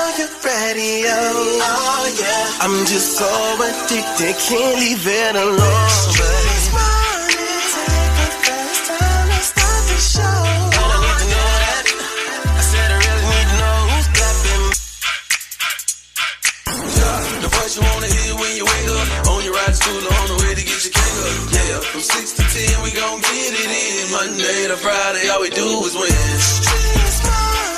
on your radio. Oh yeah. I'm just so addicted, can't leave it alone. Streetz Morning Takeover, it's time to start the show. I don't need to know that. I said I really need to know who's clapping. Yeah, the voice you wanna hear when you wake up. On your ride to school or on the way to get your cake up. Yeah, from 6 to 10 we gon' get it in. Monday to Friday, all we do is win. Streetz Morning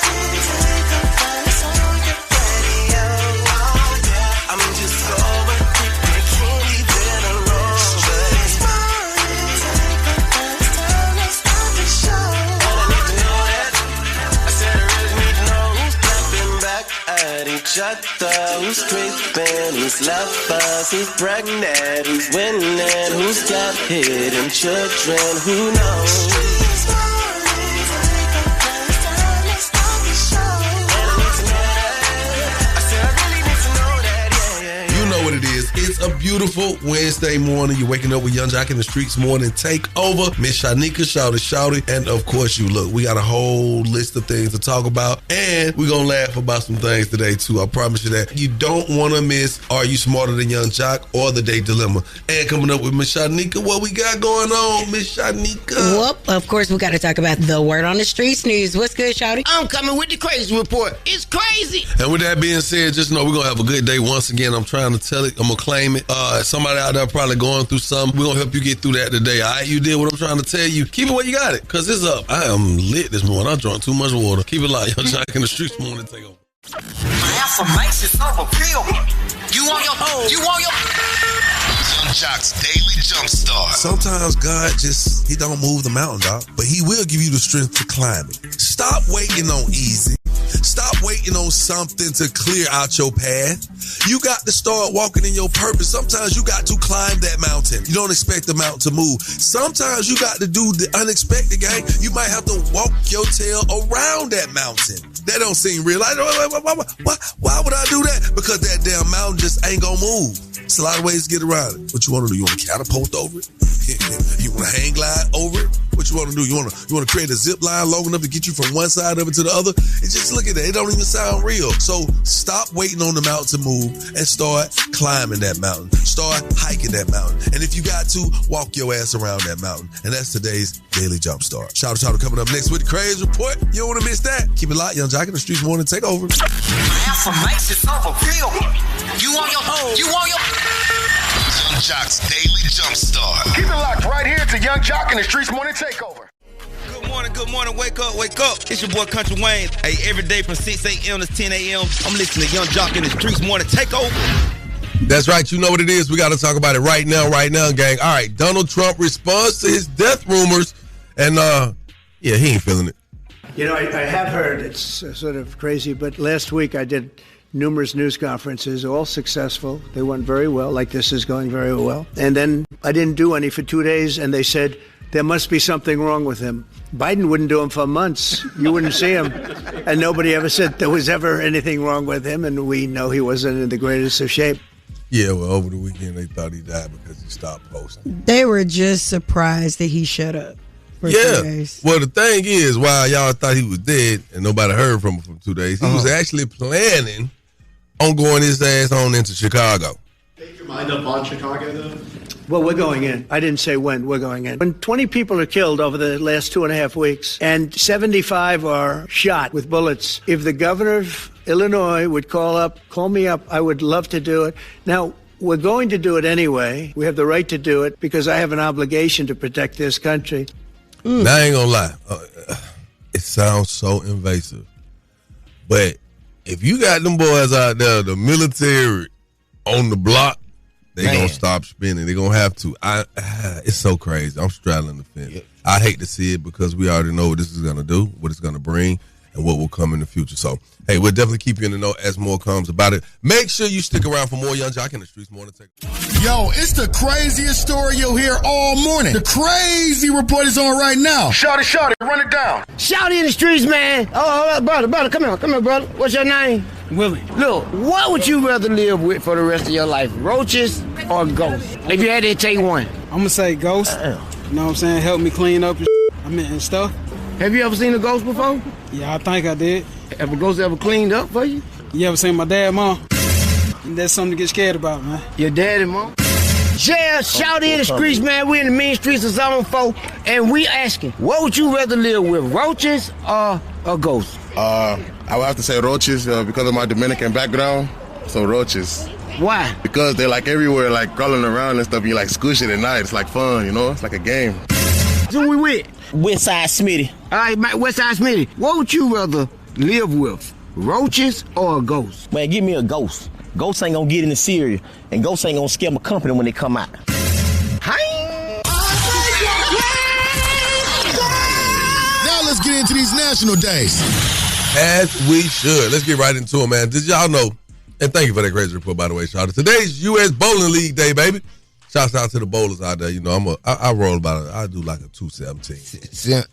Takeover, it's on your radio. Oh yeah, I'm just so addicted, can't leave it alone. Streetz Morning Takeover, it's time to start the show. And I need to know that. I said I really need to know who's clapping back at each other, who's creeping, who's lovers, who's pregnant, who's winning, who's got hidden children, who knows? It's a beautiful Wednesday morning. You're waking up with Yung Joc in the Streetz Morning Takeover. Miss Shyneka, shouty, and of course you. Look, we got a whole list of things to talk about, and we're gonna laugh about some things today too. I promise you that. You don't want to miss Are You Smarter Than Yung Joc or The Date Dilemma. And coming up with Miss Shyneka, what we got going on, Miss Shyneka? Well, of course we got to talk about the word on the streets news. What's good, shouty? I'm coming with the crazy report. It's crazy. And with that being said, just know we're gonna have a good day once again. I'm trying to tell it. I'm gonna claim it. Somebody out there probably going through something. We're going to help you get through that today. All right, you did what I'm trying to tell you. Keep it where you got it, because it's up. I am lit this morning. I drank too much water. Keep it light. Yung Joc in the Streetz Morning Takeover. Affirmations of appeal. You want your home. You want your... Yung Joc's Daily Jumpstart. Sometimes God he don't move the mountain, dog, but he will give you the strength to climb it. Stop waiting on easy. Stop waiting on something to clear out your path. You got to start walking in your purpose. Sometimes you got to climb that mountain. You don't expect the mountain to move. Sometimes you got to do the unexpected, gang. You might have to walk your tail around that mountain. That don't seem real. Why would I do that? Because that damn mountain just ain't gonna move. It's a lot of ways to get around it. What you want to do? You want to catapult over it? You want to hang glide over it? What you want to do? You want to create a zip line long enough to get you from one side of it to the other? It's just look at that. It don't even sound real. So stop waiting on the mountain to move and start climbing that mountain. Start hiking that mountain. And if you got to, walk your ass around that mountain. And that's today's Daily Jumpstart. Shout out coming up next with the Crazy Report. You don't want to miss that. Keep it locked. Yung Joc in the Streetz Morning Takeover. Affirmations of appeal. You want your home. You want your... Yung Joc's Daily Jumpstart. Keep it locked right here to Yung Joc in the Streetz Morning Takeover. Good morning, wake up. It's your boy Country Wayne. Hey, every day from 6 a.m. to 10 a.m. I'm listening to Yung Joc in the Streetz Morning Takeover. That's right. You know what it is. We got to talk about it right now, gang. All right. Donald Trump responds to his death rumors. And, he ain't feeling it. You know, I have heard it's sort of crazy, but last week I did numerous news conferences, all successful. They went very well, like this is going very well. And then I didn't do any for 2 days, and they said there must be something wrong with him. Biden wouldn't do him for months. You wouldn't see him. And nobody ever said there was ever anything wrong with him, and we know he wasn't in the greatest of shape. Yeah, well, over the weekend they thought he died because he stopped posting. They were just surprised that he shut up for 2 days. Well, the thing is, while y'all thought he was dead and nobody heard from him for 2 days, he was actually planning on going his ass on into Chicago. Take your mind up on Chicago, though? Well, we're going in. I didn't say when. We're going in. When 20 people are killed over the last 2.5 weeks and 75 are shot with bullets, if the governor of Illinois would call me up, I would love to do it. Now, we're going to do it anyway. We have the right to do it because I have an obligation to protect this country. Now, I ain't gonna lie. It sounds so invasive. But if you got them boys out there, the military on the block, they gonna stop spinning. They gonna have to. It's so crazy. I'm straddling the fence. Yep. I hate to see it because we already know what this is gonna do, what it's gonna bring, and what will come in the future. So, hey, we'll definitely keep you in the know as more comes about it. Make sure you stick around for more Yung Joc in the Streetz Morning Takeover. Yo, it's the craziest story you'll hear all morning. The crazy report is on right now. Shouty, run it down. Shouty in the streets, man. Oh, brother, come here, brother. What's your name? Willie. Look, what would you rather live with for the rest of your life, roaches or ghosts? If you had to take one. I'm gonna say ghost. You know what I'm saying? Help me clean up and stuff. Have you ever seen a ghost before? Yeah, I think I did. Have a ghost ever cleaned up for you? You ever seen my dad, Mom? That's something to get scared about, man. Your daddy, Mom? Yeah, shout in the streets, man. We in the mean streets of Zone 4, and we asking, what would you rather live with, roaches or ghosts? I would have to say roaches because of my Dominican background. So roaches. Why? Because they're like everywhere, like crawling around and stuff. You like squish it at night. It's like fun, you know? It's like a game. Who we with? Westside Smitty. All right, Westside Smitty. What would you rather live with, roaches or a ghost? Man, give me a ghost. Ghosts ain't gonna get in the cereal, and ghosts ain't gonna scare my company when they come out. Now let's get into these national days. As we should. Let's get right into it, man. Did y'all know, and thank you for that crazy report, by the way, Charlotte. Today's U.S. Bowling League Day, baby. Shouts out to the bowlers out there. You know, I roll about it. I do like a 217.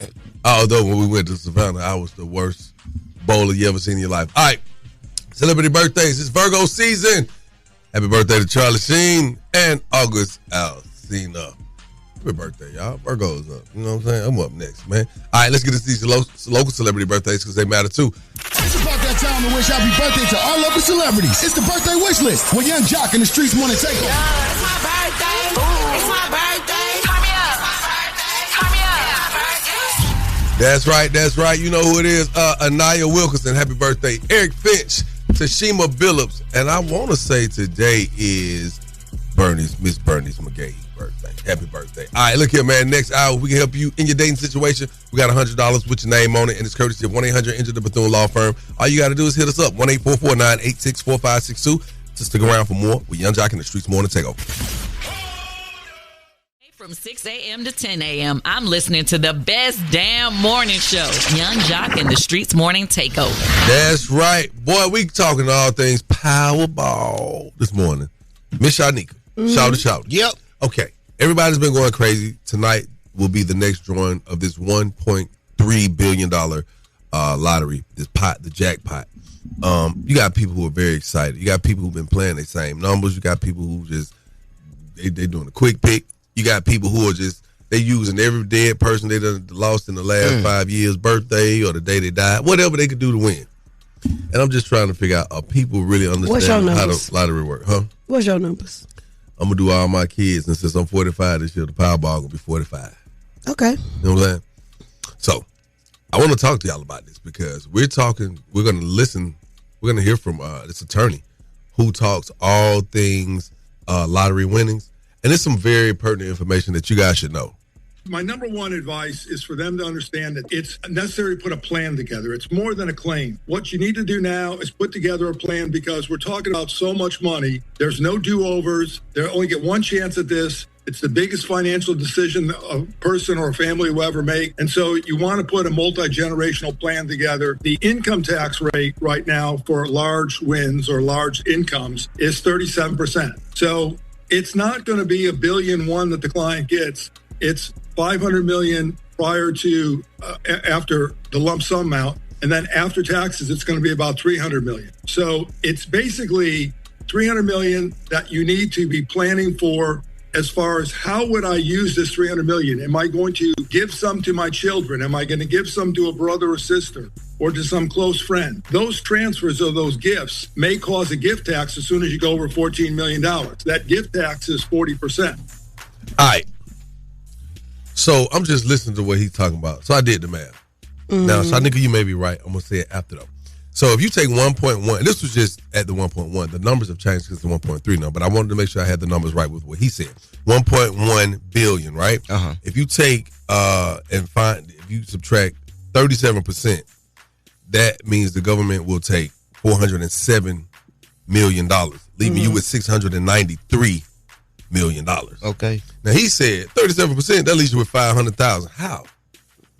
Although when we went to Savannah, I was the worst bowler you ever seen in your life. All right. Celebrity birthdays. It's Virgo season. Happy birthday to Charlie Sheen and August Alsina. Happy birthday, y'all. Virgo's up. You know what I'm saying? I'm up next, man. All right, let's get into these local celebrity birthdays because they matter too. It's about that time to wish happy birthday to our local celebrities. It's the birthday wish list with Yung Joc and the Streetz Morning Takeover. It's my birthday. Ooh. It's my birthday. Turn me up. Turn me up. That's right. That's right. You know who it is. Anaya Wilkinson. Happy birthday. Eric Finch. Tashima Billups. And I want to say today is Miss Bernice McGahee's birthday. Happy birthday. All right, look here, man. Next hour, we can help you in your dating situation. We got $100 with your name on it, and it's courtesy of 1-800-ENTER the Bethune Law Firm. All you got to do is hit us up, 1-844-986-4562. To stick around for more with Yung Joc and the Streetz Morning Takeover. From 6 a.m. to 10 a.m., I'm listening to the best damn morning show, Yung Joc and the Streetz Morning Takeover. That's right. Boy, we talking all things Powerball this morning. Miss Shyneka. Shout. Yep. Okay. Everybody's been going crazy. Tonight will be the next drawing of this $1.3 billion lottery, this pot, the jackpot. You got people who are very excited. You got people who've been playing the same numbers. You got people who just, they doing a quick pick. You got people who are just, they using every dead person they done lost in the last 5 years' birthday or the day they died, whatever they could do to win. And I'm just trying to figure out, are people really understanding how the lottery work, huh? What's your numbers? I'm going to do all my kids, and since I'm 45 this year, the Powerball going to be 45. Okay. You know what I'm saying? So, I want to talk to y'all about this because we're going to listen, we're going to hear from this attorney who talks all things lottery winnings. And it's some very pertinent information that you guys should know. My number one advice is for them to understand that it's necessary to put a plan together. It's more than a claim. What you need to do now is put together a plan because we're talking about so much money. There's no do-overs. They only get one chance at this. It's the biggest financial decision a person or a family will ever make. And so you want to put a multi-generational plan together. The income tax rate right now for large wins or large incomes is 37%. So it's not going to be $1.1 billion that the client gets. It's $500 million prior to after the lump sum amount, and then after taxes, it's going to be about $300 million. So it's basically $300 million that you need to be planning for. As far as how would I use this $300 million? Am I going to give some to my children? Am I going to give some to a brother or sister or to some close friend? Those transfers or those gifts may cause a gift tax as soon as you go over $14 million. That gift tax is 40%. All right. So I'm just listening to what he's talking about. So I did the math. Now, Shyneka, you may be right. I'm going to say it after though. So if you take 1.1, and this was just at the 1.1, the numbers have changed because it's the 1.3 now, but I wanted to make sure I had the numbers right with what he said. 1.1 billion, right? Uh-huh. If you take if you subtract 37%, that means the government will take $407 million, leaving you with $693 million. Okay. Now he said 37%, that leaves you with $500,000. How?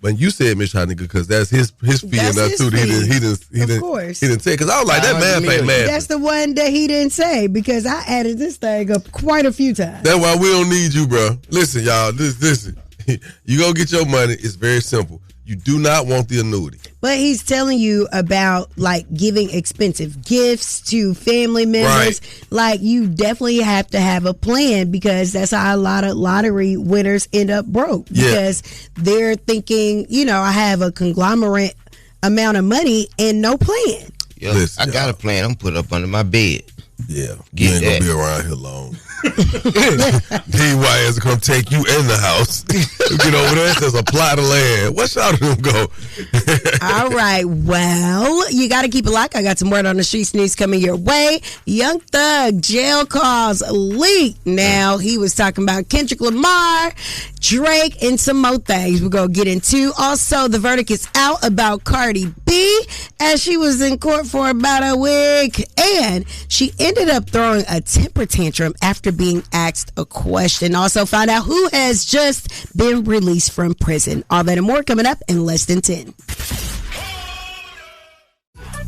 But you said, Miss Shyneka, because that's his fee and that too. He didn't say, because I was like, that math ain't mad. That's the one that he didn't say, because I added this thing up quite a few times. That's why we don't need you, bro. Listen, y'all, listen. You go get your money. It's very simple. You do not want the annuity. But he's telling you about, like, giving expensive gifts to family members. Right. Like, you definitely have to have a plan, because that's how a lot of lottery winners end up broke. Because they're thinking, I have a conglomerate amount of money and no plan. Yeah, Listen, I got a plan. I'm put up under my bed. Yeah, you ain't gonna be around here long. DY has to come take you in the house. Get over there, there's a plot of land. What's out of them go? All right, well, you got to keep it locked. I got some word on the streets news coming your way. Young Thug jail calls leaked. Now, he was talking about Kendrick Lamar, Drake, and some more things we're going to get into. Also, the verdict is out about Cardi B as she was in court for about a week. And she ended up throwing a temper tantrum after being asked a question. Also, find out who has just been released from prison. All that and more coming up in less than 10.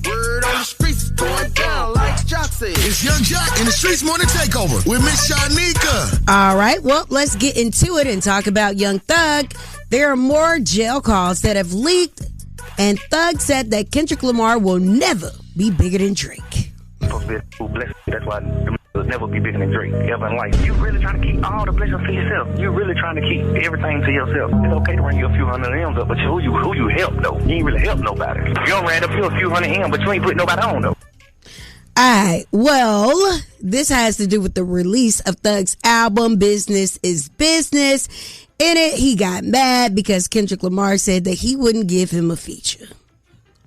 Word on the streets going down like Joc said. It's Yung Joc in the Streetz Morning Takeover with Miss Shyneka. All right, well, let's get into it and talk about Young Thug. There are more jail calls that have leaked, and Thug said that Kendrick Lamar will never be bigger than Drake. That's why will never be bigger than Drake ever in life. You really trying to keep all the blessings to yourself. You really trying to keep everything to yourself. It's okay to run you a few hundred M's up, but who you help though? You ain't really help nobody. You don't ran up here a few hundred M's, but you ain't put nobody on though. Alright, well, this has to do with the release of Thug's album, Business is Business. In it, he got mad because Kendrick Lamar said that he wouldn't give him a feature.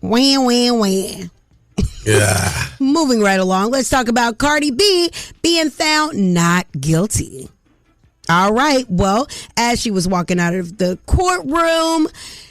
Wham. Yeah. Moving right along, let's talk about Cardi B being found not guilty. All right, well, as she was walking out of the courtroom,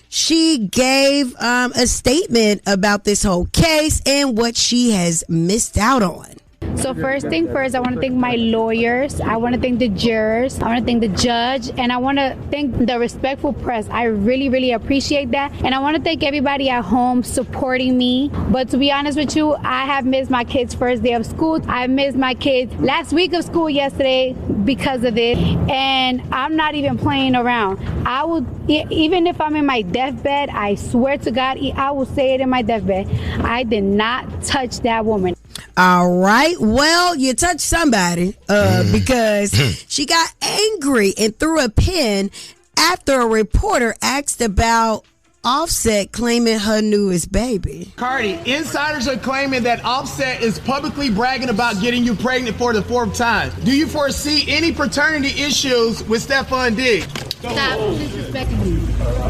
she gave a statement about this whole case and what she has missed out on. So first thing first, I want to thank my lawyers. I want to thank the jurors. I want to thank the judge. And I want to thank the respectful press. I really, really appreciate that. And I want to thank everybody at home supporting me. But to be honest with you, I have missed my kids' first day of school. I missed my kids' last week of school yesterday because of this. And I'm not even playing around. I will, even if I'm in my deathbed, I swear to God, I will say it in my deathbed. I did not touch that woman. All right. Well, you touched somebody because she got angry and threw a pen after a reporter asked about Offset claiming her newest baby. Cardi, insiders are claiming that Offset is publicly bragging about getting you pregnant for the 4th time. Do you foresee any paternity issues with Stephon Diggs? Stop disrespecting me.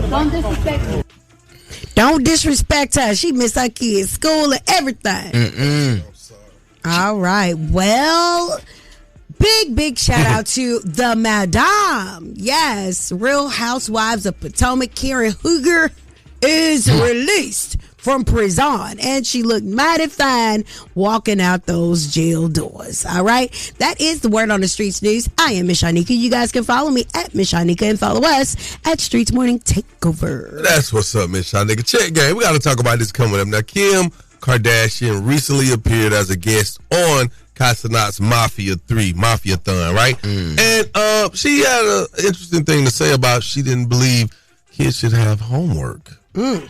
Don't disrespect me. Don't disrespect her. She missed her kids' school and everything. All right. Well, big shout out to the Madame. Yes, Real Housewives of Potomac. Karen Hooger is released from prison, and she looked mighty fine walking out those jail doors. All right. That is the word on the streets news. I am Miss Shyneka. You guys can follow me at Miss Shyneka and follow us at Streetz Morning Takeover. That's what's up, Miss Shyneka. Check game. We got to talk about this coming up now. Kim Kardashian recently appeared as a guest on Casanat's Mafia 3 Mafia-thon, right? And she had an interesting thing to say about she didn't believe kids should have homework. That's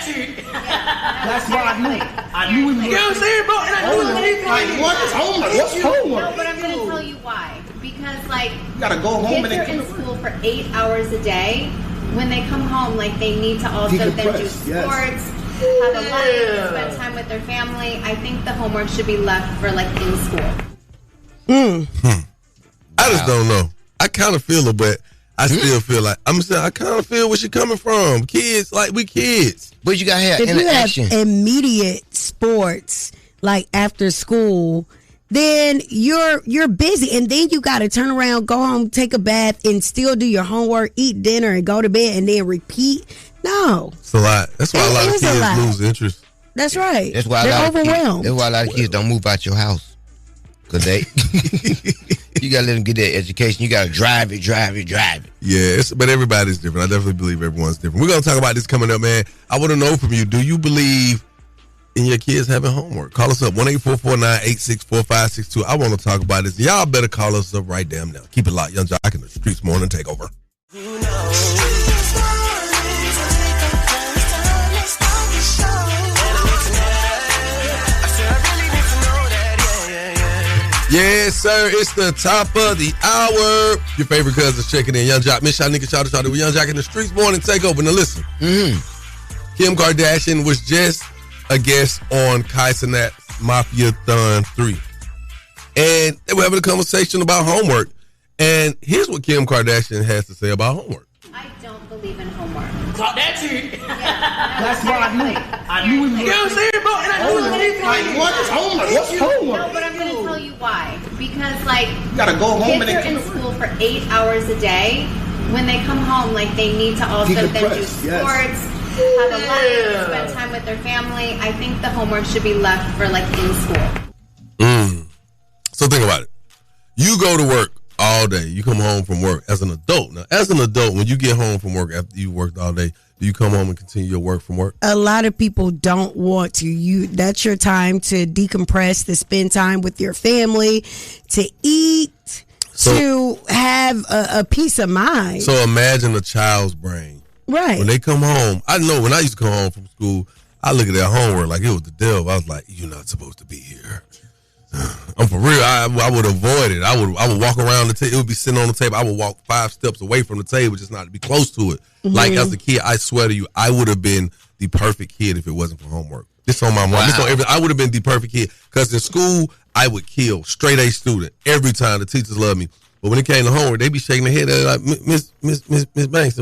it. That's what I knew. I knew it was. You know what I'm saying, bro? And I knew it. Like, what is homework? What's homework? No, but I'm going to tell you why. Because, like, you gotta go home kids are in school for 8 hours a day. When they come home, like, they need to also then do sports, have a life, spend time with their family. I think the homework should be left for, like, in school. I just don't know. I kind of feel it, but I still feel like I kind of feel where she's coming from. Kids, like we kids, but you gotta have interaction. If you have immediate sports like after school, then you're busy, and then you got to turn around, go home, take a bath, and still do your homework, eat dinner, and go to bed, and then repeat. No, it's a lot. That's why a lot of kids lose interest. That's right. That's why they're overwhelmed. That's why a lot of kids don't move out your house. Cause you gotta let them get that education. You gotta drive it. Yeah, but everybody's different. I definitely believe everyone's different. We're gonna talk about this coming up, man. I want to know from you: do you believe in your kids having homework? Call us up 1-844-986-4562. I want to talk about this. Y'all better call us up right damn now. Keep it locked, Yung Joc in the Streetz Morning Takeover. Yes, sir. It's the top of the hour. Your favorite cousins checking in. Yung Joc, Miss Shyneka, shout out with Yung Joc in the Streetz Morning Takeover. Now listen, Kim Kardashian was just a guest on Kaisenat's Mafia-thon 3. And they were having a conversation about homework. And here's what Kim Kardashian has to say about homework. I don't believe in homework. That's it. That's why I knew we were. You know what I'm saying, bro? And I knew what is homework? What's homework? No, but I'm going to tell you why. Because, like, you gotta go home kids are in school for 8 hours a day. When they come home, like, they need to also then do sports, have a life, spend time with their family. I think the homework should be left for, like, in school. So think about it. You go to work all day. You come home from work as an adult. Now, as an adult, when you get home from work after you worked all day, do you come home and continue your work from work? A lot of people don't want to. That's your time to decompress, to spend time with your family, to eat, to have a peace of mind. So imagine a child's brain. Right. When they come home, I know when I used to come home from school, I look at their homework like it was the devil. I was like, you're not supposed to be here. I'm for real. I would avoid it. I would walk around the table. It would be sitting on the table. I would walk 5 steps away from the table just not to be close to it. Mm-hmm. Like as a kid, I swear to you, I would have been the perfect kid if it wasn't for homework. This on my mom. I would have been the perfect kid because in school I would kill straight A student every time. The teachers loved me, but when it came to homework, they be shaking their head like Miss Banks.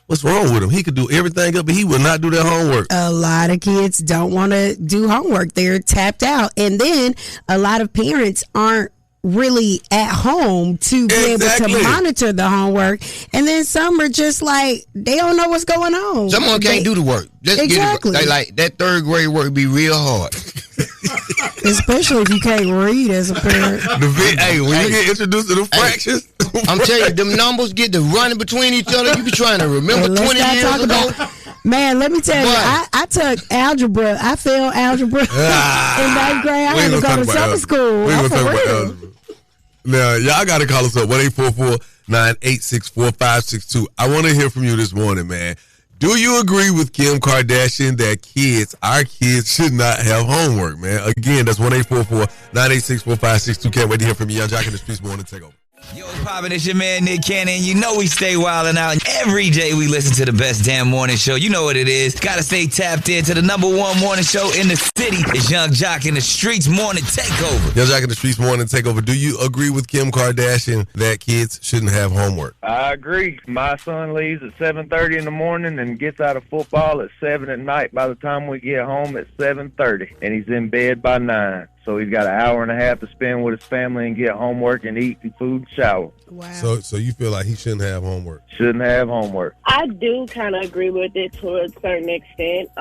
What's wrong with him? He could do everything up, but he would not do that homework. A lot of kids don't want to do homework. They're tapped out. And then a lot of parents aren't really at home to be able to monitor the homework. And then some are just like, they don't know what's going on. Someone can't do the work. Just get it. They like that third grade work be real hard. Especially if you can't read as a parent. When you get introduced to the fractions. I'm telling you, them numbers get to running between each other. You be trying to remember 20 years ago. Man, let me tell you, I took algebra. I failed algebra in 9th grade. I had to go to summer school. We're going to talk about algebra. Now, y'all got to call us up, 1-844-986-4562. I want to hear from you this morning, man. Do you agree with Kim Kardashian that our kids should not have homework, man? Again, that's 1-844-986-4562. Can't wait to hear from you. Yung Joc in the Streetz Morning Takeover. Yo, what's poppin'? It's your man, Nick Cannon. You know we stay wildin' out. Every day we listen to the best damn morning show. You know what it is. Gotta stay tapped in to the #1 morning show in the city. It's Yung Joc in the Streetz Morning Takeover. Yung Joc in the Streetz Morning Takeover. Do you agree with Kim Kardashian that kids shouldn't have homework? I agree. My son leaves at 7:30 in the morning and gets out of football at 7 at night. By the time we get home, it's 7:30, and he's in bed by 9. So he's got an hour and a half to spend with his family and get homework and eat and food and shower. Wow. So you feel like he shouldn't have homework? Shouldn't have homework. I do kind of agree with it to a certain extent.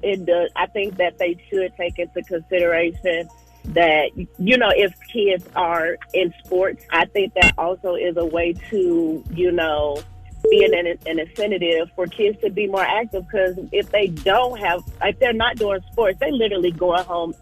It does. I think that they should take into consideration that, if kids are in sports, I think that also is a way to, being an incentive for kids to be more active, because if they're not doing sports, they literally going home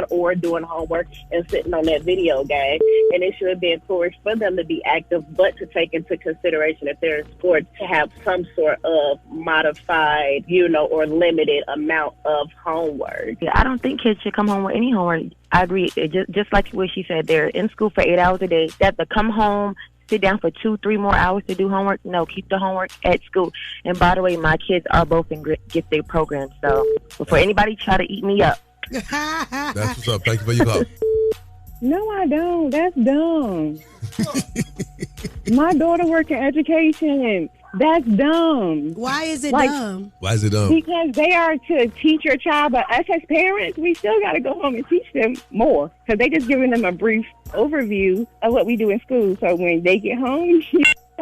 or doing homework and sitting on that video game. And it should be encouraged for them to be active, but to take into consideration if they're in sports to have some sort of modified, or limited amount of homework. Yeah, I don't think kids should come home with any homework. I agree. Just like what she said, they're in school for 8 hours a day. They have to come home, sit down for 2-3 more hours to do homework. No, keep the homework at school. And by the way, my kids are both in gifted programs. So before anybody try to eat me up. That's what's up. Thank you for your call. No, I don't. That's dumb. My daughter works in education. That's dumb. Why is it dumb? Why is it dumb? Because they are to teach your child, but us as parents, we still got to go home and teach them more, because they just giving them a brief overview of what we do in school. So when they get home,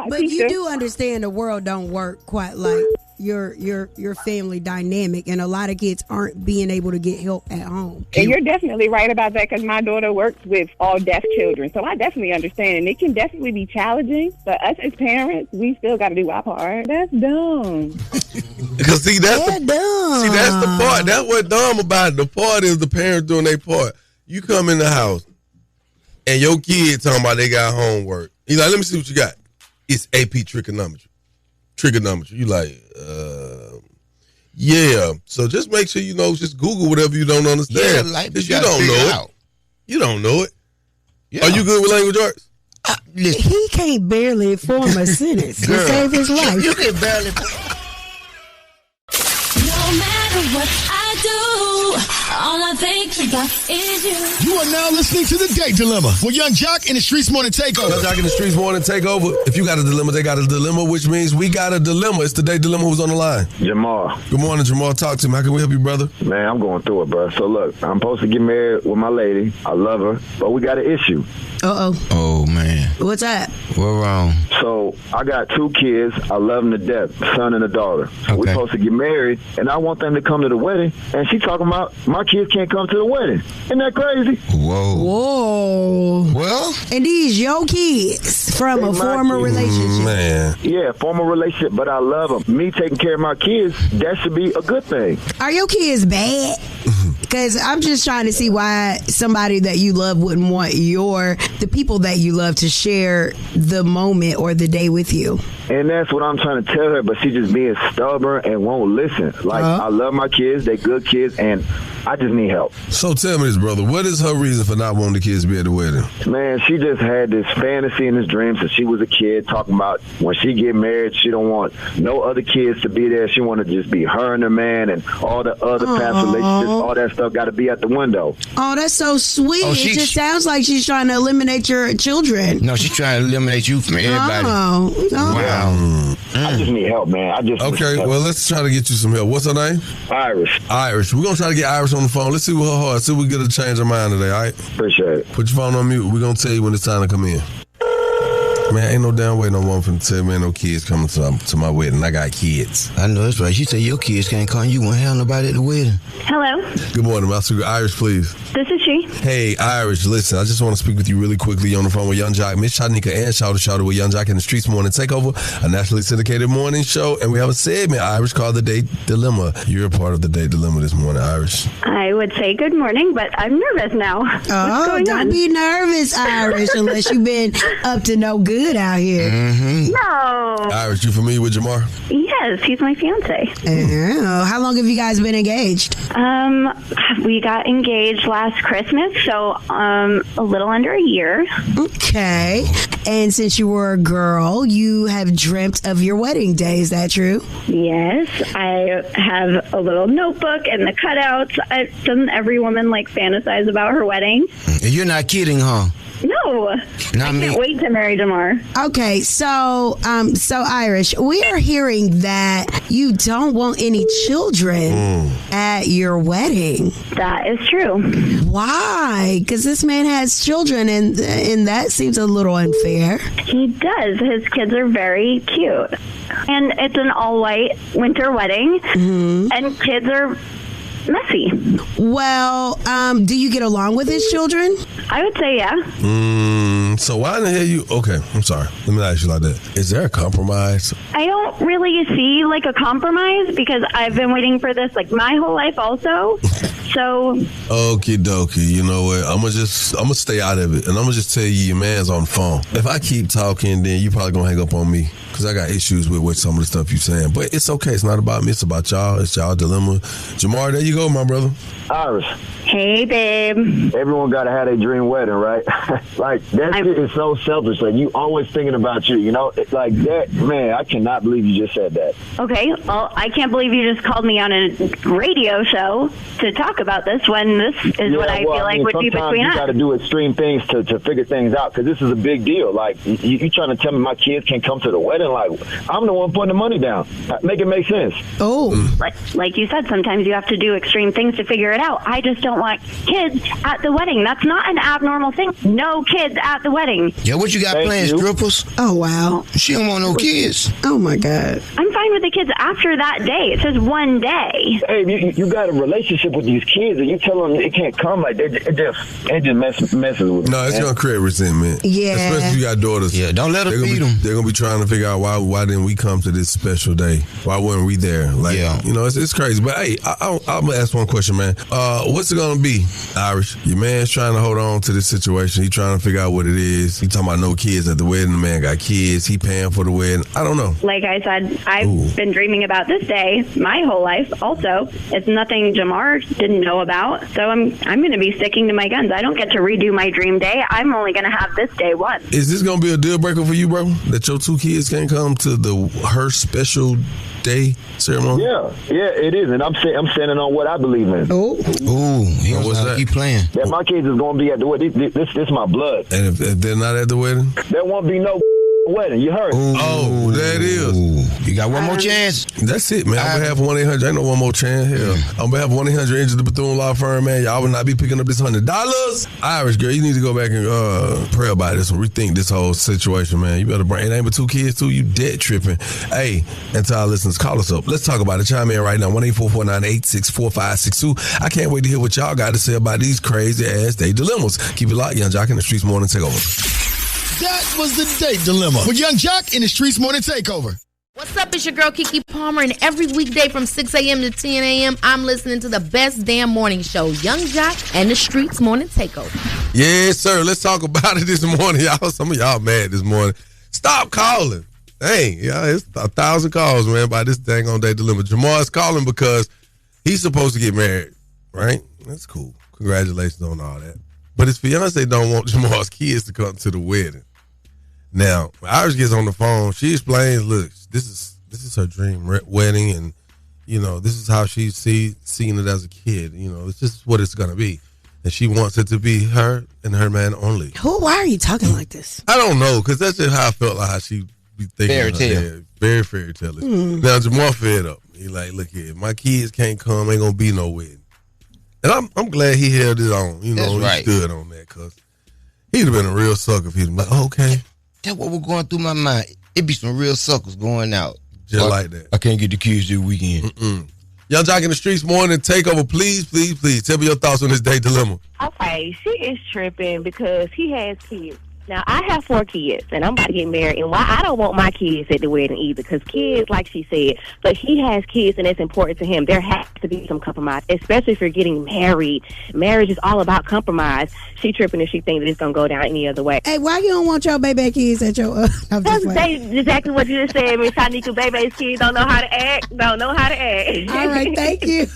but you do understand the world don't work quite like your family dynamic, and a lot of kids aren't being able to get help at home. And you're definitely right about that, because my daughter works with all deaf children, so I definitely understand. And it can definitely be challenging, but us as parents, we still got to do our part. That's dumb. Because that's the part. That's what dumb about it. The part is the parents doing their part. You come in the house and your kid talking about they got homework. He's like, let me see what you got. It's AP trigonometry. You like, yeah. So just make sure just Google whatever you don't understand. Yeah, like you don't know it. Out. You don't know it. Yeah. Are you good with language arts? He can't barely form a sentence to save his life. You can barely. matter what I do, all I think about is you. You are now listening to The Date Dilemma with Yung Joc and the Streetz Morning Takeover. Yung Joc and the Streetz Morning Takeover. If you got a dilemma, they got a dilemma, which means we got a dilemma. It's the Date Dilemma. Who's on the line? Jamar. Good morning, Jamar. Talk to me. How can we help you, brother? Man, I'm going through it, bro. So look, I'm supposed to get married with my lady. I love her, but we got an issue. Uh-oh. Oh, man. What's that? What wrong? So I got 2 kids. I love them to death, a son and a daughter. So we're supposed to get married, and I want them to come to the wedding, and she talking about my kids can't come to the wedding. Isn't that crazy? Whoa. Well? And these your kids from a former relationship. Man. Yeah, former relationship, but I love them. Me taking care of my kids, that should be a good thing. Are your kids bad? Because I'm just trying to see why somebody that you love wouldn't want the people that you love to share the moment or the day with you. And that's what I'm trying to tell her, but she just being stubborn and won't listen. Like, I love my kids, they good kids, and I just need help. So tell me this, brother. What is her reason for not wanting the kids to be at the wedding? Man, she just had this fantasy and this dream since she was a kid, talking about when she get married, she don't want no other kids to be there. She want to just be her and her man, and all the other past relationships, all that stuff got to be at the window. Oh, that's so sweet. It just sounds like she's trying to eliminate your children. No, she's trying to eliminate you from everybody. Oh, wow. I just need help, man. Okay, well, let's try to get you some help. What's her name? Iris. Iris. We're going to try to get Iris on the phone. Let's see what her heart. See if we get her to change her mind today, all right? Appreciate it. Put your phone on mute. We're going to tell you when it's time to come in. Man, ain't no damn way no woman finna tell me ain't no kids coming to my wedding. I got kids. I know that's right. She said your kids can't come. You won't have nobody at the wedding. Hello. Good morning, Master. Iris, please. This is she. Hey, Iris, listen, I just want to speak with you really quickly on the phone with Yung Joc, Miss Shyneka, and Shouter with Yung Joc and the Streetz Morning Takeover, a nationally syndicated morning show, and we have a segment, Iris, called The Date Dilemma. You're a part of The Date Dilemma this morning, Iris. I would say good morning, but I'm nervous now. Oh, don't be nervous, Iris, unless you've been up to no good out here. Mm-hmm. No. Iris, you familiar with Jamar? Yes, he's my fiance. Oh, how long have you guys been engaged? We got engaged last Christmas, so a little under a year. Okay. And since you were a girl, you have dreamt of your wedding day. Is that true? Yes. I have a little notebook and the cutouts. Doesn't every woman fantasize about her wedding? You're not kidding, huh? No. I can't wait to marry Jamar. Okay, so Irish, we are hearing that you don't want any children at your wedding. That is true. Why? Because this man has children, and that seems a little unfair. He does. His kids are very cute. And it's an all-white winter wedding, and kids are messy. Well, do you get along with his children? I would say yeah. So why in the hell you... Okay, I'm sorry. Let me ask you like that. Is there a compromise? I don't really see a compromise because I've been waiting for this my whole life also. So... Okie dokie. You know what? I'm gonna stay out of it, and I'm gonna just tell you your man's on the phone. If I keep talking, then you probably gonna hang up on me because I got issues with some of the stuff you're saying. But it's okay. It's not about me. It's about y'all. It's y'all dilemma. Jamar, there you go, my brother. Iris. Hey, babe. Everyone got to have a dream wedding, right? That shit is so selfish. You always thinking about you, you know? That, man, I cannot believe you just said that. Okay, well, I can't believe you just called me on a radio show to talk about this when this is what I feel would be between us. You got to do extreme things to figure things out because this is a big deal. You trying to tell me my kids can't come to the wedding? I'm the one putting the money down. Make it make sense. Oh. Like you said, sometimes you have to do extreme things to figure it out. I just don't want kids at the wedding. That's not an abnormal thing. No kids at the wedding. Yeah, what you got planned, strippers? Oh, wow. She don't want no kids. Oh, my God. I'm fine with the kids after that day. It says one day. Hey, you got a relationship with these kids, and you tell them it can't come. It just messes with them. No, it's going to create resentment. Yeah. Especially if you got daughters. Yeah, don't let her feed them. They're going to be trying to figure out why didn't we come to this special day? Why weren't we there? You know, it's crazy. But, hey, I'm going to ask one question, man. What's it going to be, Irish? Your man's trying to hold on to this situation. He trying to figure out what it is. He talking about no kids at the wedding. The man got kids. He paying for the wedding. I don't know. Like I said, I've been dreaming about this day my whole life also. It's nothing Jamar didn't know about. So I'm going to be sticking to my guns. I don't get to redo my dream day. I'm only going to have this day once. Is this going to be a deal breaker for you, bro? That your 2 kids can't come to her special day ceremony? Yeah, it is, and I'm standing on what I believe in. Ooh, what's that? Keep playing. That my kids is going to be at the wedding. This is my blood. And if they're not at the wedding, there won't be no wedding. You heard? Oh, there it is. You got one more chance. That's it, man. On behalf of 1-800, ain't no one more chance. Hell, on behalf of 1-800 Angel the Bethune Law Firm, man, y'all will not be picking up this $100. Irish girl, you need to go back and pray about this and rethink this whole situation, man. You better bring it ain't but 2 kids too. You dead tripping. Hey, and to our listeners, call us up. Let's talk about it. Chime in right now. 1-844-986-4562. I can't wait to hear what y'all got to say about these crazy ass day dilemmas. Keep it locked, Yung Joc in the Streetz Morning Takeover. That was the date dilemma with Yung Joc in the Streetz Morning Takeover. What's up? It's your girl Kiki Palmer, and every weekday from 6 a.m. to 10 a.m., I'm listening to the best damn morning show, Yung Joc and the Streetz Morning Takeover. Yes, sir. Let's talk about it this morning, y'all. Some of y'all mad this morning. Stop calling. Dang, yeah, it's 1,000 calls, man, by this dang on day dilemma. Jamar is calling because he's supposed to get married, right? That's cool. Congratulations on all that. But his fiance don't want Jamar's kids to come to the wedding. Now, Irish gets on the phone. She explains, look, this is her dream wedding, and, you know, this is how she's seeing it as a kid. You know, it's just what it's going to be. And she wants it to be her and her man only. Why are you talking like this? I don't know, because that's just how I felt like how she be thinking. Fairy tale. Very fairy tale. Now, Jamar fed up. He like, look here, my kids can't come, ain't going to be no wedding. And I'm glad he held it on. You know, he stood on that, because he'd have been a real sucker if he'd been like, okay. That's what was going through my mind. It be some real suckers going out. Just like that. I can't get the kids this weekend. Yung Joc in the Streetz Morning Takeover. Please, please, please tell me your thoughts on this day dilemma. Okay, she is tripping because he has kids. Now, I have 4 kids, and I'm about to get married, and why I don't want my kids at the wedding either, because kids, like she said, but he has kids, and it's important to him. There has to be some compromise, especially if you're getting married. Marriage is all about compromise. She tripping if she thinks that it's going to go down any other way. Hey, why you don't want your baby kids at your... That's exactly what you just said, Miss Shyneka. Baby's kids don't know how to act. Don't know how to act. All right, thank you.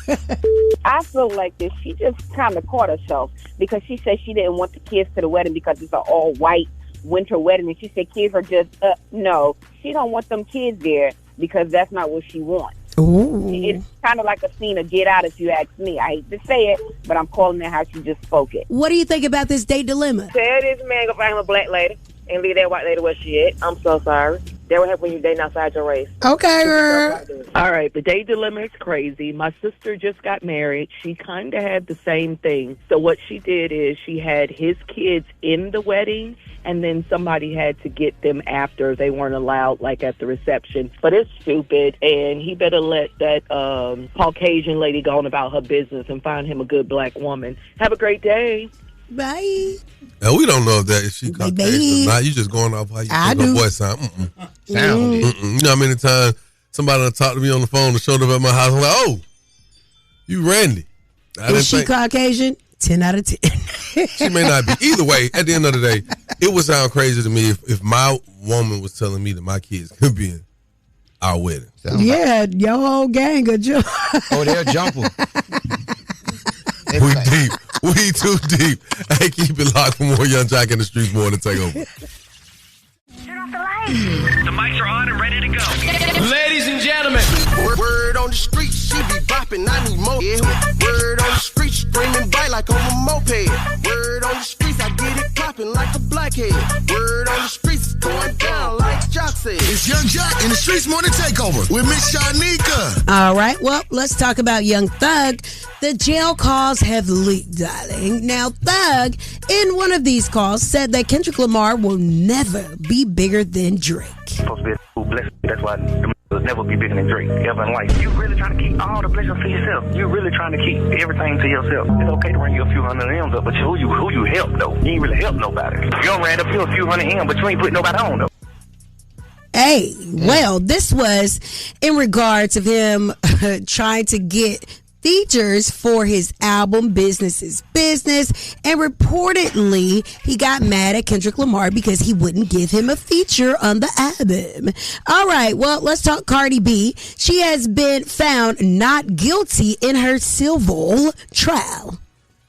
I feel like this. She just kind of caught herself because she said she didn't want the kids to the wedding because it's an all-white winter wedding, and she said kids are just no, she don't want them kids there because that's not what she wants. Ooh. It's kind of like a scene of Get Out, if you ask me. I hate to say it, but I'm calling it how she just spoke it. What do you think about this date dilemma? Tell this man go find him a black lady and leave that white lady where she at. I'm so sorry. That would happen when you're dating outside your race. Okay, girl. All right, the day dilemma is crazy. My sister just got married. She kind of had the same thing. So what she did is she had his kids in the wedding, and then somebody had to get them after. They weren't allowed, like, at the reception. But it's stupid, and he better let that Caucasian lady go on about her business and find him a good black woman. Have a great day. Bye. Now, we don't know if she Caucasian or not. You just going off how you think her voice sound. You know how many times somebody talked to me on the phone and showed up at my house. I'm like, oh, you Randy. Is she Caucasian? 10 out of 10. She may not be. Either way, at the end of the day, it would sound crazy to me if my woman was telling me that my kids could be in our wedding. Yeah, your whole gang of jump. Oh, they'll jump them. We deep. We too deep. Hey, keep it locked for more Yung Joc in the Streetz Morning Takeover. The mics are on and ready to go. Ladies and gentlemen. Word on the street, she be bopping, I need more. Yeah. Word on the street, screaming bite like on a moped. Word on the streets, I get it popping like a blackhead. Word on the streets, going down like Joc said. It's Yung Joc in the Streetz Morning Takeover with Miss Shyneka. All right, well, let's talk about Young Thug. The jail calls have leaked, darling. Now, Thug, in one of these calls, said that Kendrick Lamar will never be bigger than Drake. Supposed to be a blessing. That's why will never be bigger than Drake ever in life. You really trying to keep all the blessings to yourself. You really trying to keep everything to yourself. It's okay to run you a few hundred M's up, but who you help though? You ain't really help nobody. You don't ran up you a few hundred M's, but you ain't put nobody on though. Hey, well, this was in regards of him trying to get features for his album Business is Business, and reportedly he got mad at Kendrick Lamar because he wouldn't give him a feature on the album. All right, well, let's talk Cardi B. She has been found not guilty in her civil trial.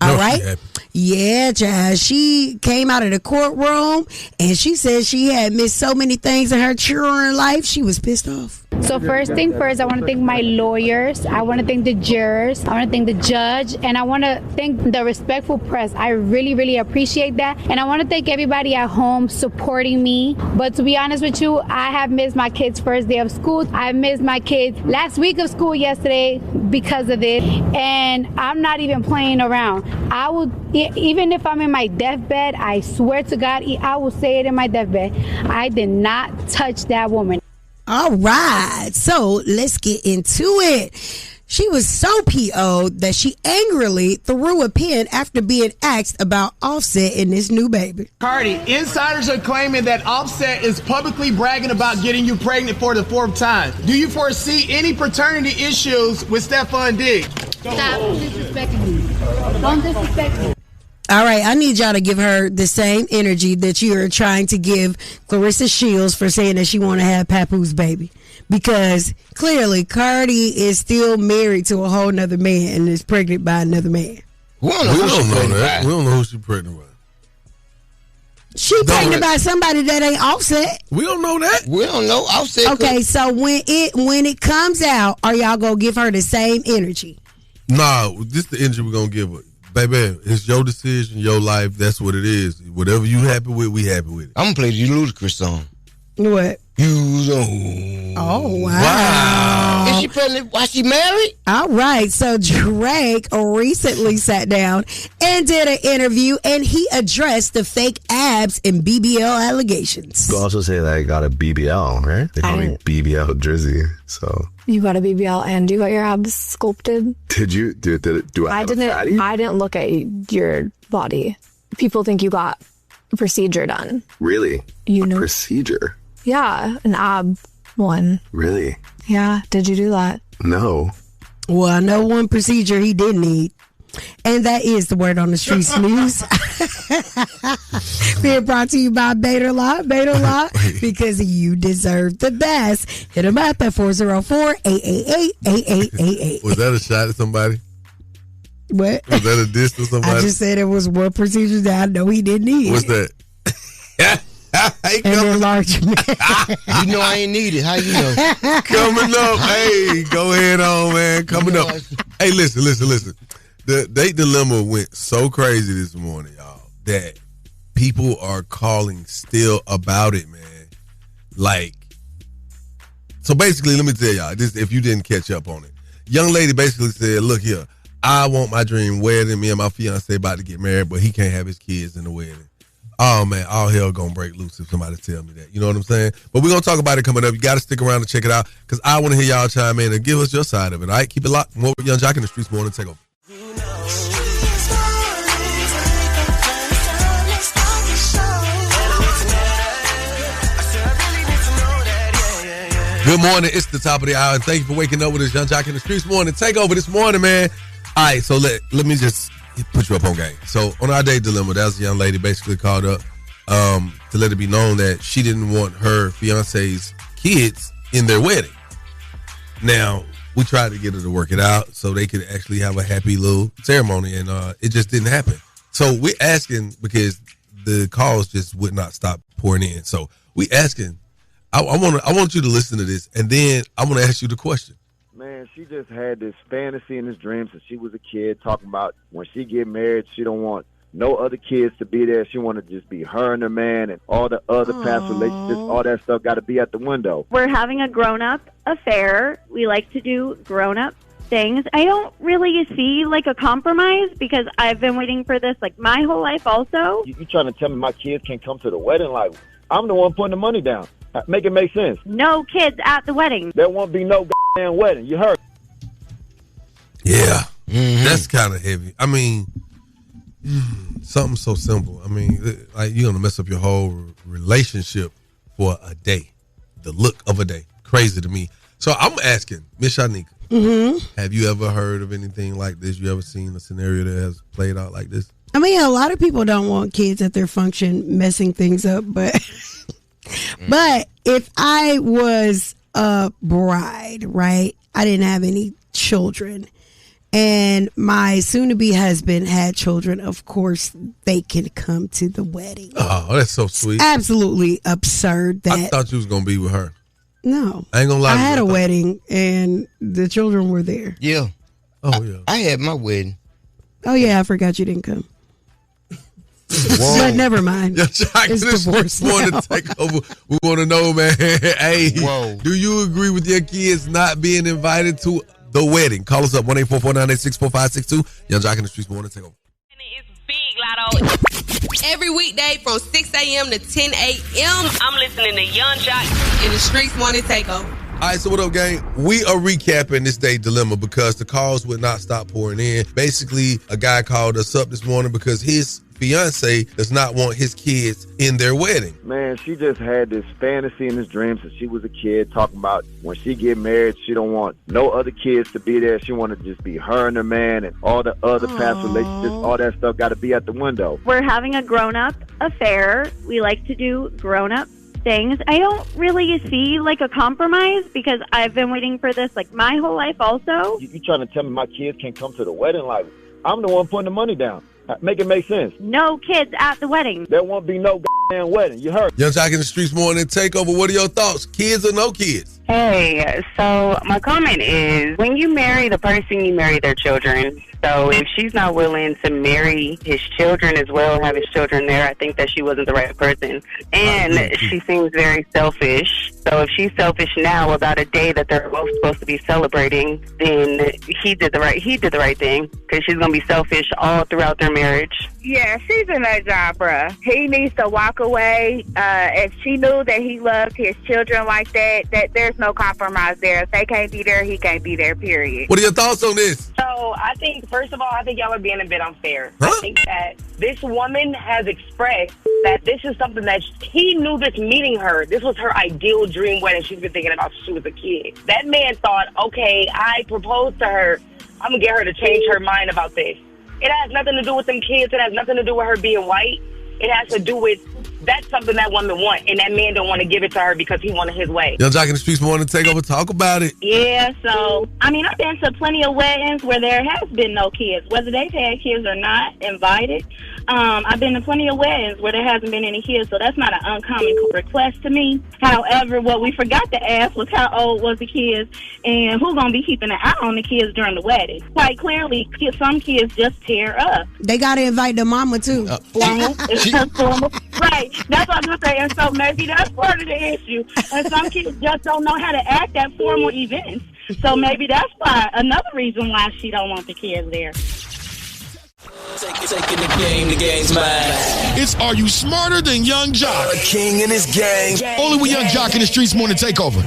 All right. Yeah, child. She came out of the courtroom and she said she had missed so many things in her children's life. She was pissed off. So first thing first, I want to thank my lawyers. I want to thank the jurors. I want to thank the judge. And I want to thank the respectful press. I really, really appreciate that. And I want to thank everybody at home supporting me. But to be honest with you, I have missed my kids' first day of school. I missed my kids' last week of school yesterday because of it. And I'm not even playing around. I will, even if I'm in my deathbed, I swear to God, I will say it in my deathbed. I did not touch that woman. All right, so let's get into it. She was so PO'd that she angrily threw a pen after being asked about Offset and this new baby. Cardi, insiders are claiming that Offset is publicly bragging about getting you pregnant for the 4th time. Do you foresee any paternity issues with Stephon Diggs? Stop disrespecting me. Don't disrespect me. All right, I need y'all to give her the same energy that you are trying to give Clarissa Shields for saying that she want to have Papoose baby. Because clearly Cardi is still married to a whole nother man and is pregnant by another man. We don't know that. We don't know who she's pregnant with. She pregnant by somebody that ain't Offset. We don't know that. We don't know Offset. Okay, so when it comes out, are y'all gonna give her the same energy? Nah, this the energy we're gonna give her. Baby, it's your decision, your life. That's what it is. Whatever you happy with, we happy with it. I'm gonna play the Ludacris song. What? Oh, wow. Is she pregnant while she married? All right. So Drake recently sat down and did an interview, and he addressed the fake abs and BBL allegations. You also say that I got a BBL, right? They call me BBL Drizzy. So you got a BBL and you got your abs sculpted. Did you? Do I have a fatty? I didn't look at your body. People think you got a procedure done. Really? You know, procedure? Yeah, an ab one. Really? Yeah. Did you do that? No. Well, I know one procedure he did need. And that is the word on the streets news. Being brought to you by Beta Law, because you deserve the best. Hit them up at 404-888-8888. Was that a shot at somebody? What? Was that a diss to somebody? I just said it was one procedure that I know he didn't need. What's that? An enlargement. You know I ain't need it. How you know? Coming up. Hey, go ahead on, man. Coming up. Hey, listen. The date dilemma went so crazy this morning, y'all, that people are calling still about it, man. Like, so basically, let me tell y'all, this, if you didn't catch up on it. Young lady basically said, look here, I want my dream wedding. Me and my fiance about to get married, but he can't have his kids in the wedding. Oh, man, all hell gonna break loose if somebody tell me that. You know what I'm saying? But we're gonna talk about it coming up. You gotta stick around and check it out, because I want to hear y'all chime in and give us your side of it, all right? Keep it locked. More with Yung Joc in the Streetz Morning Takeover. Good morning. It's the top of the hour, and thank you for waking up with us, Yung Joc in the Streetz Morning Takeover this morning, man. All right, so let me just put you up on game. So on our date dilemma, that was a young lady basically called up to let it be known that she didn't want her fiance's kids in their wedding. Now, we tried to get her to work it out so they could actually have a happy little ceremony, and it just didn't happen. So we're asking, because the calls just would not stop pouring in. So we asking, I want you to listen to this, and then I want to ask you the question. Man, she just had this fantasy in this dream since she was a kid, talking about when she get married, she don't want no other kids to be there. She want to just be her and her man, and all the other past relationships, all that stuff got to be at the window. We're having a grown-up affair. We like to do grown-up things. I don't really see like a compromise, because I've been waiting for this like my whole life also. You trying to tell me my kids can't come to the wedding? Like, I'm the one putting the money down. Make it make sense. No kids at the wedding. There won't be no goddamn wedding. You heard? Yeah, that's kind of heavy. I mean, something so simple. I mean, like, you're gonna mess up your whole relationship for a day, the look of a day. Crazy to me. So I'm asking, Miss Shyneka, have you ever heard of anything like this? You ever seen a scenario that has played out like this? I mean, a lot of people don't want kids at their function messing things up, but if I was a bride, right, I didn't have any children, and my soon-to-be husband had children, of course, they can come to the wedding. Oh, that's so sweet. It's absolutely absurd that... I thought you was going to be with her. No. I ain't gonna lie. I had a wedding and the children were there. Yeah. Oh, yeah. I had my wedding. Oh, yeah, I forgot you didn't come. But never mind. Yo, Joc, It's divorced Morning now. Takeover. We want to know, man. Hey, do you agree with your kids not being invited to the wedding? Call us up 1-844-986-4562. Yung Joc in the Streetz Morning Takeover. Every weekday from 6 a.m. to 10 a.m. I'm listening to Yung Joc in the Streetz Morning Takeover. All right, so what up, gang? We are recapping this day dilemma because the calls would not stop pouring in. Basically, a guy called us up this morning because his fiance does not want his kids in their wedding. Man, she just had this fantasy and this dream since she was a kid, talking about when she get married, she don't want no other kids to be there. She want to just be her and her man, and all the other past relationships, all that stuff got to be at the window. We're having a grown-up affair. We like to do grown-up things. I don't really see like a compromise because I've been waiting for this like my whole life also. You trying to tell me my kids can't come to the wedding? Like, I'm the one putting the money down. Make it make sense. No kids at the wedding. There won't be no goddamn wedding. You heard? Yung Joc in the Streetz Morning Takeover. What are your thoughts? Kids or no kids? Hey, so my comment is, when you marry the person, you marry their children. So if she's not willing to marry his children as well, have his children there, I think that she wasn't the right person. And she seems very selfish. So if she's selfish now about a day that they're both supposed to be celebrating, then he did the right thing, because she's going to be selfish all throughout their marriage. Yeah, she's in that job, bruh. He needs to walk away. If she knew that he loved his children like that there's no compromise there. If they can't be there, he can't be there, period. What are your thoughts on this? So I think, first of all, I think y'all are being a bit unfair. I think that this woman has expressed that this is something that he knew this meeting her. This was her ideal dream wedding she's been thinking about since she was a kid. That man thought, okay, I proposed to her. I'm going to get her to change her mind about this. It has nothing to do with them kids. It has nothing to do with her being white. It has to do with that's something that woman want, and that man don't want to give it to her because he wanted his way. Yung Joc in the Streetz Morning Takeover. Talk about it. Yeah, so, I mean, I've been to plenty of weddings where there has been no kids, whether they've had kids or not, invited. I've been to plenty of weddings where there hasn't been any kids, so that's not an uncommon request to me. However, what we forgot to ask was how old was the kids and who's going to be keeping an eye on the kids during the wedding. Quite clearly, some kids just tear up. They got to invite the mama, too. Formal. It's just formal. Right. That's what I'm saying. So maybe that's part of the issue. And some kids just don't know how to act at formal events. So maybe that's why, another reason why she don't want the kids there. Taking the game, the game's mine. It's Are You Smarter Than Yung Joc? A king in his gang. Only with Yung Joc in the Streetz Morning Takeover.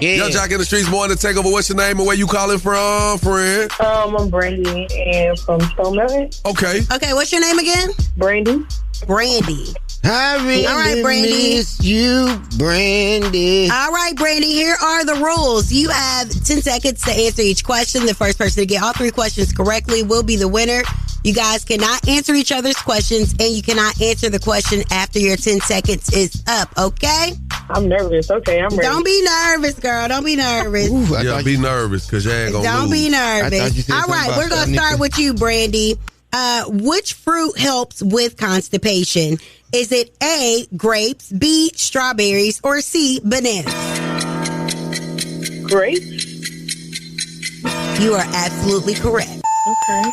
Yeah. Yung Joc in the Streetz Morning Takeover. What's your name and where you calling from, friend? I'm Brandy and from Stone Mountain. Okay. Okay, what's your name again? Brandy. Brandy. I really All right, Brandy. miss you, Brandy. All right, Brandy, here are the rules. You have 10 seconds to answer each question. The first person to get all 3 questions correctly will be the winner. You guys cannot answer each other's questions, and you cannot answer the question after your 10 seconds is up, okay? I'm nervous. Okay, I'm ready. Don't be nervous, girl. Don't be nervous. Yeah, be nervous because you ain't going to lose. Don't be nervous. All right, we're going to start with you, Brandy. Which fruit helps with constipation? Is it A, grapes, B, strawberries, or C, bananas? Grapes. You are absolutely correct. Okay.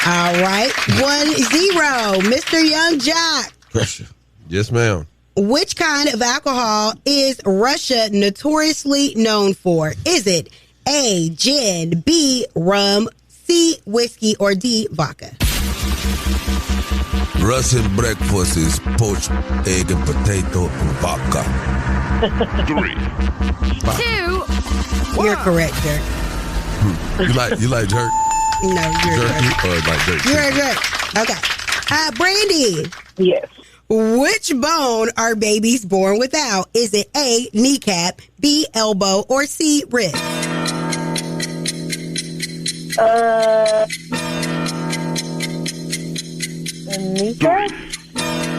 All right. 1-0. Mr. Yung Joc. Pressure. Yes, ma'am. Which kind of alcohol is Russia notoriously known for? Is it A, gin, B, rum, C, whiskey, or D, vodka? Russian breakfast is poached egg and potato and vodka. 3, 2. You're correct, Dirk. You like jerk? No, you're jerky correct. or like jerk? You're correct. Okay. Brandy. Yes. Which bone are babies born without? Is it A, kneecap, B, elbow, or C, rib? Kneecap?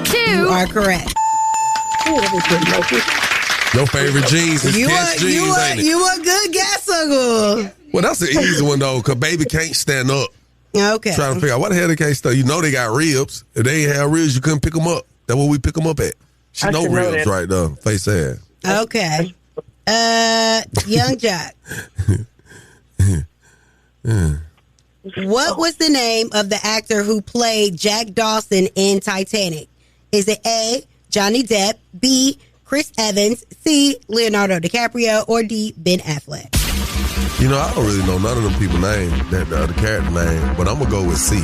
2. You are correct. Your favorite jeans is Kiss jeans, ain't it? You a good guesser. Well, that's an easy one, though, because baby can't stand up. Okay. Trying to figure out why the hell they can't stand up. You know they got ribs. If they ain't have ribs, you couldn't pick them up. That's where we pick them up at. She know ribs right there. Face ass. Okay. Yung Joc. What was the name of the actor who played Jack Dawson in Titanic? Is it A, Johnny Depp, B, Chris Evans, C, Leonardo DiCaprio, or D, Ben Affleck? You know, I don't really know none of them people's names, the character name, but I'm going to go with C.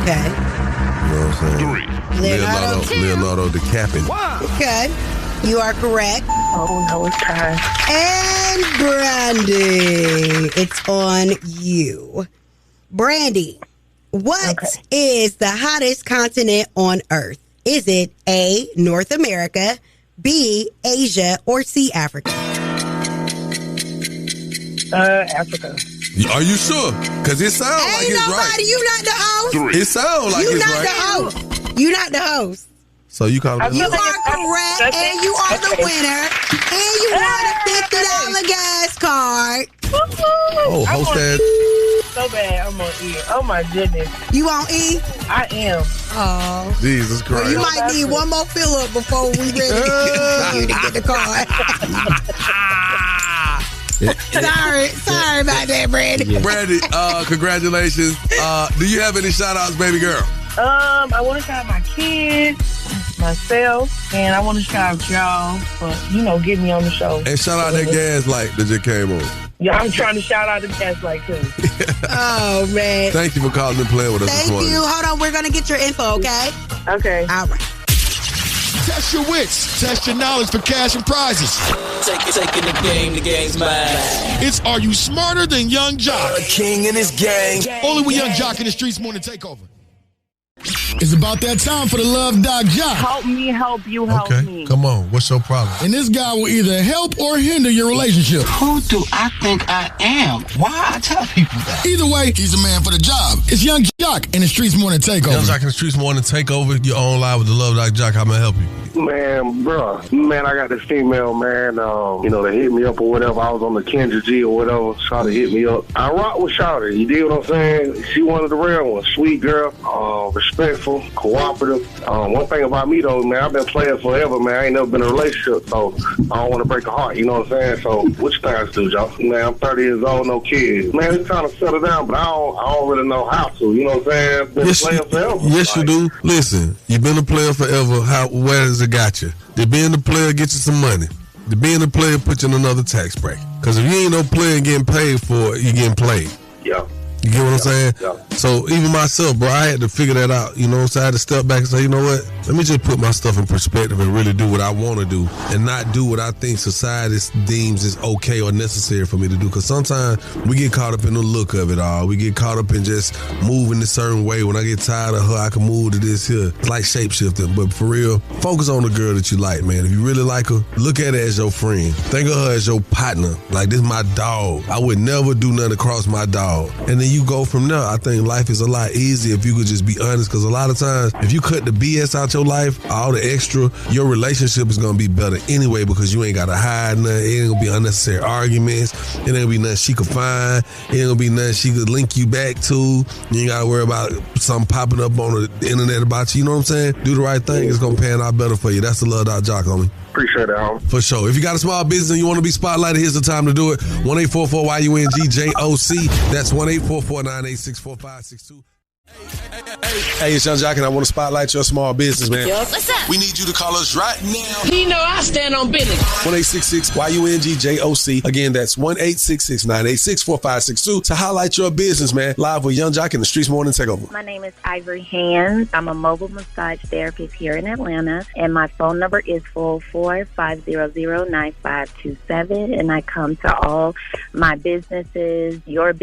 Okay. You know what I'm saying? Leonardo DiCaprio. Okay. You are correct. Oh, no, it's time. And Brandy, it's on you. Brandy, what is the hottest continent on Earth? Is it A, North America, B, Asia, or C, Africa? Africa. Are you sure? Because it sounds like it's right. You not the host. It sounds like it's right. You not the host. So you call it. You are correct, and you are the winner, and you won a $50 gas card. Oh, host that. So bad, I'm on E. Oh my goodness. You on E? I am. Oh. Jesus Christ. Well, you might need one more fill up before we ready for you to get the card. Sorry about that, Brandy. Brandy, congratulations. Do you have any shout outs, baby girl? I want to shout out my kids, myself, and I want to shout out y'all for, getting me on the show. And shout out that gas light that just came on. Yeah, I'm trying to shout out the gas light too. Oh, man. Thank you for calling and playing with us this morning. Thank you. Hold on. We're going to get your info, okay? Okay. All right. Test your wits. Test your knowledge for cash and prizes. Taking the game's mine. It's Are You Smarter Than Yung Joc? A king in his gang. Only with Yung Joc in the Streetz Morning Takeover. It's about that time for the Love Doc Joc. Help me, help you, help me. Come on. What's your problem? And this guy will either help or hinder your relationship. Who do I think I am? Why I tell people that? Either way, he's the man for the job. It's Yung Joc in the Streetz Morning Takeover. Yung Joc in the Streetz Morning Takeover. You're on live with the Love Doc Joc. How may I help you? Man, bro, I got this female, man, they hit me up or whatever. I was on the Kendrick G or whatever. Shawty hit me up. I rock with Shawty. You dig what I'm saying? She one of the real ones. Sweet girl, respectful, cooperative. One thing about me, though, man, I've been playing forever, man. I ain't never been in a relationship, so I don't want to break her heart. You know what I'm saying? So what you think I do, Joe? Man, I'm 30 years old, no kids. Man, it's time to settle down, but I don't really know how to. You know what I'm saying? Been playing forever. Yes, you do. Listen, you've been a player forever. Where has it got you? Did being a player get you some money? Did being a player put you in another tax bracket? Because if you ain't no player getting paid for it, you getting played. Yeah. You get what I'm saying? Yeah. So even myself, bro, I had to figure that out. You know what I'm saying? I had to step back and say, you know what? Let me just put my stuff in perspective and really do what I want to do and not do what I think society deems is okay or necessary for me to do. Because sometimes we get caught up in the look of it all. We get caught up in just moving a certain way. When I get tired of her, I can move to this here. It's like shape-shifting. But for real, focus on the girl that you like, man. If you really like her, look at her as your friend. Think of her as your partner. Like, this is my dog. I would never do nothing across my dog. And then you go from there. I think life is a lot easier if you could just be honest, because a lot of times if you cut the BS out your life, all the extra, your relationship is going to be better anyway, because you ain't got to hide nothing. It ain't going to be unnecessary arguments. It ain't going to be nothing she could find. It ain't going to be nothing she could link you back to. You ain't got to worry about something popping up on the internet about you. You know what I'm saying? Do the right thing. It's going to pan out better for you. That's the Love Doc Joc, homie. Appreciate it, homie. For sure. If you got a small business and you want to be spotlighted, here's the time to do it. 1-844-YUNG-JOC. That's 1-844-986-4562. Hey, it's Yung Joc, and I want to spotlight your small business, man. What's up? We need you to call us right now. He know I stand on business. 1-866-YUNG-JOC. Again, that's 1-866-986-4562 to highlight your business, man. Live with Yung Joc in the Streetz Morning Takeover. My name is Ivory Hands. I'm a mobile massage therapist here in Atlanta, and my phone number is 404-500-9527, and I come to all my businesses, your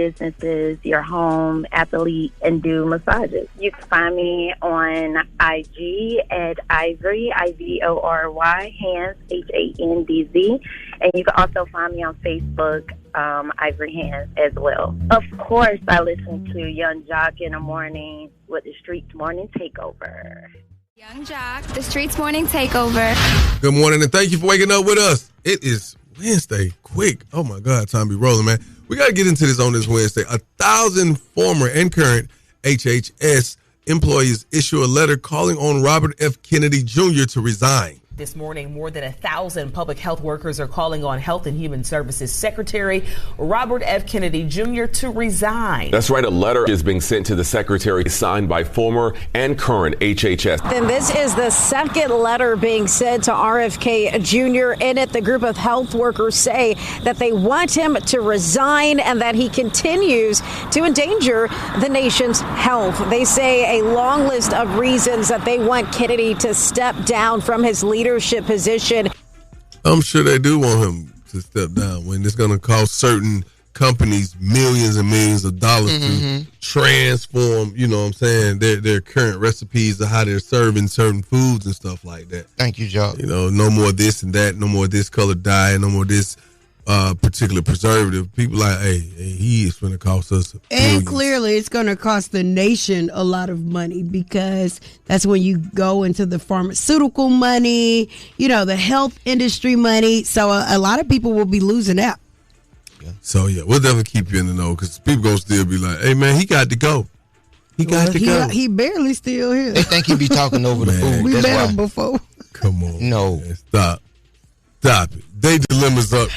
home, athlete, and do massages. You can find me on IG at Ivory, IVORY, Hands, HANDZ. And you can also find me on Facebook, Ivory Hands as well. Of course, I listen to Yung Joc in the morning with the Streetz Morning Takeover. Yung Joc, the Streetz Morning Takeover. Good morning, and thank you for waking up with us. It is Wednesday. Quick. Oh, my God. Time to be rolling, man. We got to get into this on this Wednesday. 1,000 former and current HHS employees issue a letter calling on Robert F. Kennedy Jr. to resign. This morning, more than 1,000 public health workers are calling on Health and Human Services Secretary Robert F. Kennedy Jr. to resign. That's right. A letter is being sent to the secretary signed by former and current HHS. Then this is the second letter being sent to RFK Jr. In it, the group of health workers say that they want him to resign and that he continues to endanger the nation's health. They say a long list of reasons that they want Kennedy to step down from his leadership position. I'm sure they do want him to step down when it's going to cost certain companies millions and millions of dollars to transform, you know what I'm saying, their current recipes of how they're serving certain foods and stuff like that. Thank you, Joc. You know, no more this and that, no more this color dye, no more this particular preservative. People like, hey, he is going to cost us and clearly it's going to cost the nation a lot of money, because that's when you go into the pharmaceutical money, you know, the health industry money. So a lot of people will be losing out. So yeah, we'll definitely keep you in the know, because people going to still be like, hey man, he got to go. He got to go. He barely still here. They think he be talking over the food. We met him before. Come on. No. Man, stop it. They dilemmas up.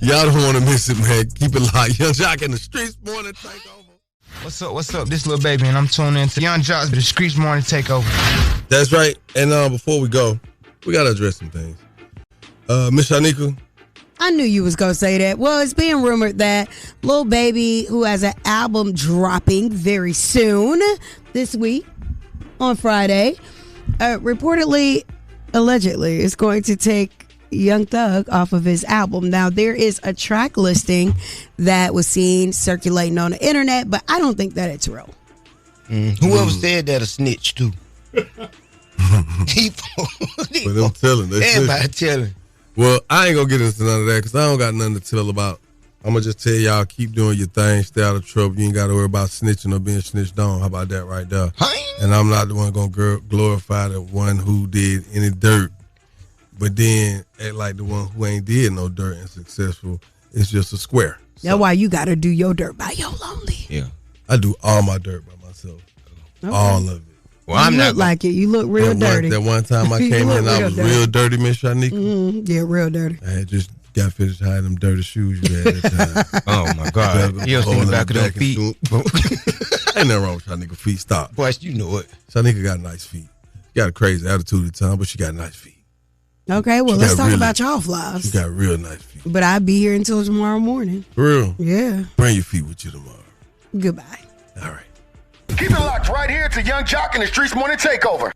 Y'all don't want to miss it, man. Keep it locked. Yung Joc in the Streetz Morning Takeover. What's up? This little baby, and I'm tuning into Yung Joc, the Streetz Morning Takeover. That's right. And before we go, we got to address some things. Miss Shyneka. I knew you was going to say that. Well, it's being rumored that Lil Baby, who has an album dropping very soon this week on Friday, reportedly, allegedly, is going to take Young Thug off of his album. Now, there is a track listing that was seen circulating on the internet, but I don't think that it's real. Whoever said that a snitch too. But them telling. Everybody telling. Well, I ain't gonna get into none of that because I don't got nothing to tell about. I'm gonna just tell y'all, keep doing your thing, stay out of trouble. You ain't gotta worry about snitching or being snitched on. How about that right there? And I'm not the one gonna glorify the one who did any dirt, but then act like the one who ain't did no dirt and successful. It's just a square. That's why you gotta do your dirt by your lonely. Yeah, I do all my dirt by myself. Okay. All of it. Well, I'm not like it. You look real dirty. That one time I came in, I was real dirty, Miss Shyneka. Yeah, real dirty. I had just got finished hiding them dirty shoes you had at that time. Oh my God! You don't see the back of them feet. Ain't nothing wrong with Shyneka feet. Stop. Boy, you know it. Shyneka got nice feet. She got a crazy attitude at the time, but she got nice feet. Okay, well, let's talk about y'all flies. She got real nice feet. But I'll be here until tomorrow morning. For real? Yeah. Bring your feet with you tomorrow. Goodbye. All right. Keep it locked right here to Yung Joc and the Streetz Morning Takeover.